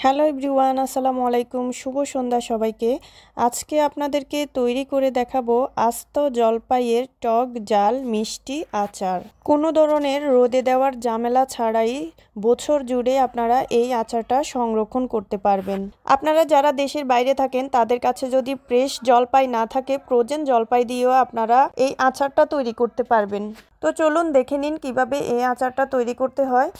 Hello everyone, আসসালামু আলাইকুম। শুভ সন্ধ্যা সবাইকে। আজকে আপনাদেরকে তৈরি করে দেখাবো আস্ত জলপাইয়ের টক ঝাল মিষ্টি আচার। কোনো ধরনের রোদে দেওয়ার ঝামেলা ছাড়াই বছর জুড়ে আপনারা এই আচারটা সংরক্ষণ করতে পারবেন। আপনারা যারা দেশের বাইরে থাকেন তাদের কাছে যদি ফ্রেশ জলপাই না থাকে, ফ্রোজেন জলপাই দিয়েও আপনারা এই আচারটা তৈরি করতে পারবেন। তো চলুন দেখে নিন কিভাবে এই আচারটা তৈরি করতে হয়।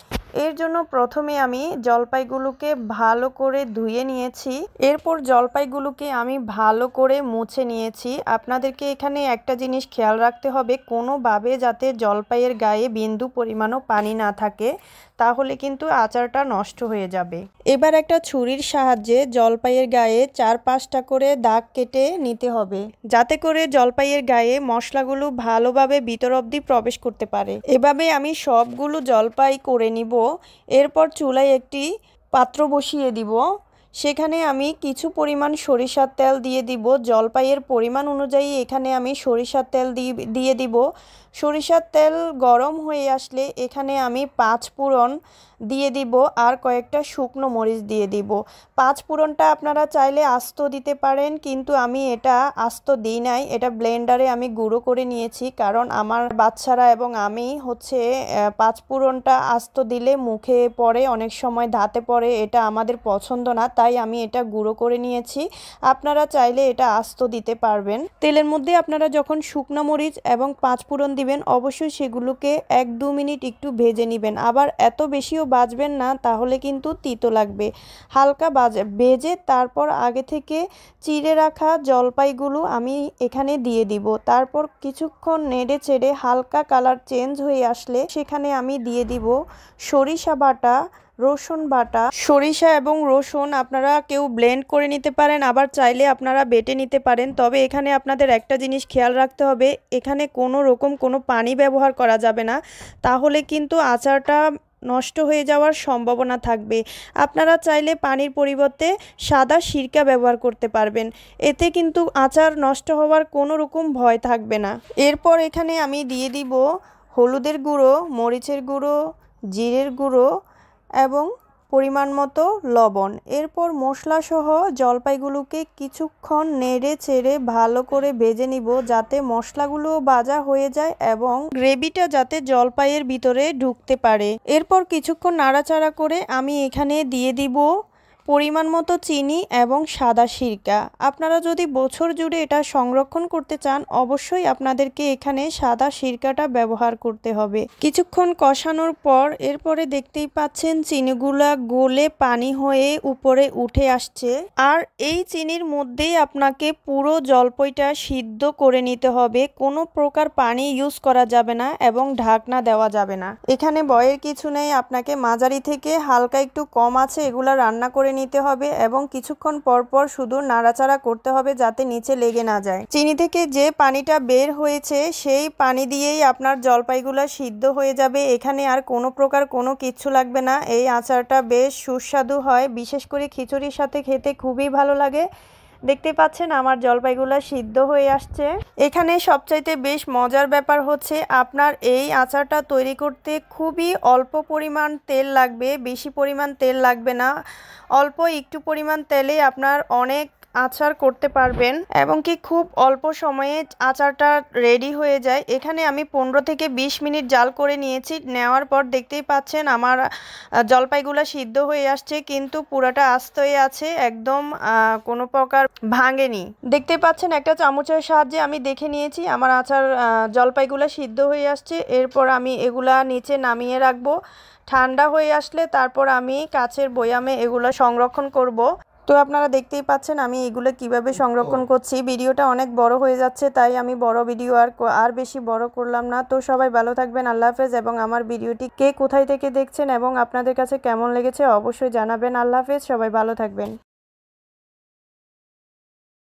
এর জন্য প্রথমে আমি জলপাইগুলোকে ভালো করে ধুয়ে নিয়েছি। এরপর জলপাইগুলোকে আমি ভালো করে মুছে নিয়েছি। আপনাদেরকে এখানে একটা জিনিস খেয়াল রাখতে হবে, কোনোভাবে যাতে জলপাইয়ের গায়ে বিন্দু পরিমাণও পানি না থাকে, তাহলে কিন্তু আচারটা নষ্ট হয়ে যাবে। এবার একটা ছুরির সাহায্যে জলপাইয়ের গায়ে 4-5টা করে দাগ কেটে নিতে হবে, যাতে করে জলপাইয়ের গায়ে মশলাগুলো ভালোভাবে ভিতর অবধি প্রবেশ করতে পারে। এভাবে আমি সবগুলো জলপাই করে নিব। এরপর চুলায় একটি পাত্র বসিয়ে দিব। সেখানে আমি কিছু পরিমাণ সরিষার তেল দিয়ে দিব। জলপাইয়ের পরিমাণ অনুযায়ী এখানে আমি সরিষার তেল দিয়ে দিব। সরিষার তেল গরম হয়ে আসলে এখানে আমি 5 ফোড়ন দিয়ে দিব আর কয়েকটা শুকনো মরিচ দিয়ে দিব। 5 ফোড়নটা আপনারা চাইলে আস্ত দিতে পারেন, কিন্তু আমি এটা আস্ত দিই নাই, এটা ব্লেন্ডারে আমি গুঁড়ো করে নিয়েছি। কারণ আমার বাচ্চারা এবং আমি 5 ফোড়নটা আস্ত দিলে মুখে পড়ে, অনেক সময় দাঁতে পড়ে, এটা আমাদের পছন্দ না, তাই আমি এটা গুঁড়ো করে নিয়েছি। আপনারা চাইলে এটা আস্ত দিতে পারবেন। তেলের মধ্যে আপনারা যখন শুকনো মরিচ এবং 5 ফোড়ন দিবেন, অবশ্যই সেগুলোকে 1-2 মিনিট একটু ভেজে নেবেন। আবার এত বেশিও ভাজবেন না, তাহলে কিন্তু তিতো লাগবে। হালকা ভেজে তারপর আগে থেকে চিড়ে রাখা জলপাইগুলো আমি এখানে দিয়ে দিব। তারপর কিছুক্ষণ নেড়ে চেড়ে হালকা কালার চেঞ্জ হয়ে আসলে সেখানে আমি দিয়ে দিব সরিষা বাটা, রসুন বাটা। সরিষা এবং রসুন আপনারা কেউ ব্লেন্ড করে নিতে পারেন, আবার চাইলে আপনারা বেটে নিতে পারেন। তবে এখানে আপনাদের একটা জিনিস খেয়াল রাখতে হবে, এখানে কোনো রকম কোনো পানি ব্যবহার করা যাবে না, তাহলে কিন্তু আচারটা নষ্ট হয়ে যাওয়ার সম্ভাবনা থাকবে। আপনারা চাইলে পানির পরিবর্তে সাদা সিরকা ব্যবহার করতে পারবেন, এতে কিন্তু আচার নষ্ট হওয়ার কোনো রকম ভয় থাকবে না। এরপর এখানে আমি দিয়ে দিব হলুদের গুঁড়ো, মরিচের গুঁড়ো, জিরের গুঁড়ো এবং পরিমাণ মতো লবণ। এরপর মশলাসহ জলপাইগুলোকে কিছুক্ষণ নেড়ে চেড়ে ভালো করে ভেজে নিব, যাতে মশলাগুলো ভাজা হয়ে যায় এবং গ্রেভিটা যাতে জলপাইয়ের ভিতরে ঢুকতে পারে। এরপর কিছুক্ষণ নাড়াচাড়া করে আমি এখানে দিয়ে দিব পরিমাণ মতো চিনি এবং সাদা সিরকা। আপনারা যদি বছর জুড়ে এটা সংরক্ষণ করতে চান, অবশ্যই আপনাদেরকে এখানে সাদা সিরকাটা ব্যবহার করতে হবে। কিছুক্ষণ কষানোর পর এরপরে দেখতেই পাচ্ছেন চিনিগুলা গলে পানি হয়ে উপরে উঠে আসছে। আর এই চিনির মধ্যেই আপনাকে পুরো জলপাইটা সিদ্ধ করে নিতে হবে, কোনো প্রকার পানি ইউজ করা যাবে না এবং ঢাকনা দেওয়া যাবে না। এখানে ভয়ের কিছু নেই, আপনাকে মাঝারি থেকে হালকা একটু কম আছে এগুলা রান্না করে নিতে হবে এবং কিছুক্ষণ পর পর শুধু নাড়াচাড়া করতে হবে, যাতে নিচে লেগে না যায়। চিনি থেকে যে পানিটা বের হয়েছে সেই পানি দিয়েই আপনার জলপাইগুলো সিদ্ধ হয়ে যাবে। এখানে আর কোনো প্রকার কোনো কিচ্ছু লাগবে না। এই আচারটা বেশ সুস্বাদু হয়, বিশেষ করে খিচুড়ির সাথে খেতে খুবই ভালো লাগে। দেখতে পাচ্ছেন আমার জলপাইগুলো সিদ্ধ হয়ে আসছে। এখানে সবচাইতে বেশ মজার ব্যাপার হচ্ছে, আপনার এই আচারটা তৈরি করতে খুবই অল্প পরিমাণ তেল লাগবে, বেশি পরিমাণ তেল লাগবে না। অল্প একটু পরিমাণ তেলে আপনার অনেক আচার করতে পারবেন এবং কি খুব অল্প সময়ে আচারটা রেডি হয়ে যায়। এখানে আমি 15 থেকে 20 মিনিট জাল করে নিয়েছি। নেওয়ার পর দেখতেই পাচ্ছেন আমার জলপাইগুলো সিদ্ধ হয়ে আসছে, কিন্তু পুরাটা আস্ত হয়ে আছে, একদম কোনো প্রকার ভাঙেনি। দেখতে পাচ্ছেন একটা চামচের সাহায্যে আমি দেখে নিয়েছি আমার আচার জলপাইগুলো সিদ্ধ হয়ে আসছে। এরপর আমি এগুলা নিচে নামিয়ে রাখবো। ঠান্ডা হয়ে আসলে তারপর আমি কাচের বয়ামে এগুলো সংরক্ষণ করব। তো আপনারা দেখতেই পাচ্ছেন আমি এগুলো কিভাবে সংরক্ষণ করছি। ভিডিওটা অনেক বড় হয়ে যাচ্ছে, তাই আমি বড় ভিডিও আর বেশি বড় করলাম না। তো সবাই ভালো থাকবেন, আল্লাহ হাফেজ। এবং আমার ভিডিওটি কে কোথায় থেকে দেখছেন এবং আপনাদের কাছে কেমন লেগেছে অবশ্যই জানাবেন। আল্লাহ হাফেজ, সবাই ভালো থাকবেন।